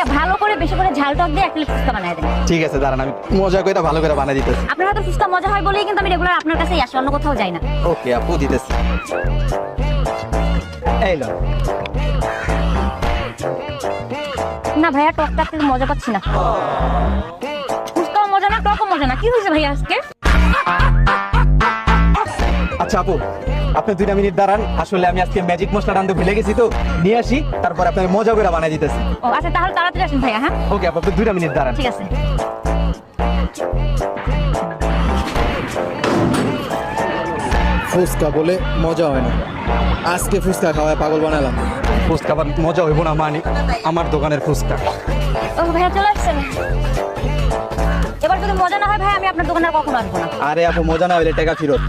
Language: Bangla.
ভাইয়া ভালো করে বেশি করে ঝাল টক দিয়ে 1 প্লেট ফুচকা বানায় দেন। ঠিক আছে দাঁড়ান, আমি মজা করে ভালো করে বানাই দিতেছি। আপনার হাতে ফুচকা মজা হয় বলেই কিন্তু আমি রেগুলার আপনার কাছেই আসি, অন্য কোথাও যাই না। ওকে আপু, দিতেছি। এই লো। না ভাইয়া, টকটা একটু মজা পাচ্ছি না। ফুচকাও মজা না, টকও মজা না। কি হয়েছে ভাইয়া আজকে? আচ্ছা আপু, আপনি 2 মিনিট দাঁড়ান, আসলে আমি আজকে ম্যাজিক মশলা আনতে ভুলে গেছি, তো নিয়ে আসি, তারপর আপনাকে মজা করে বানাই দিতেছি। ও আচ্ছা, তাহলে তাড়াতাড়ি আসুন ভাইয়া। হ্যাঁ ওকে আপু, আপনি 2 মিনিট দাঁড়ান। ঠিক আছে। ফুচকা বলে মজা হয় না, আজকে ফুচকা খাওয়ায় পাগল বানালাম। ফুচকা আবার মজা হইব না মানে আমার দোকানের ফুচকা। ও ভাইয়া চলে আসছেন। এবার যদি মজা না হয় ভাই, আমি আপনার দোকানে আর কখনো আসবো না। আরে আপু, মজা না হইলে টাকা ফেরত।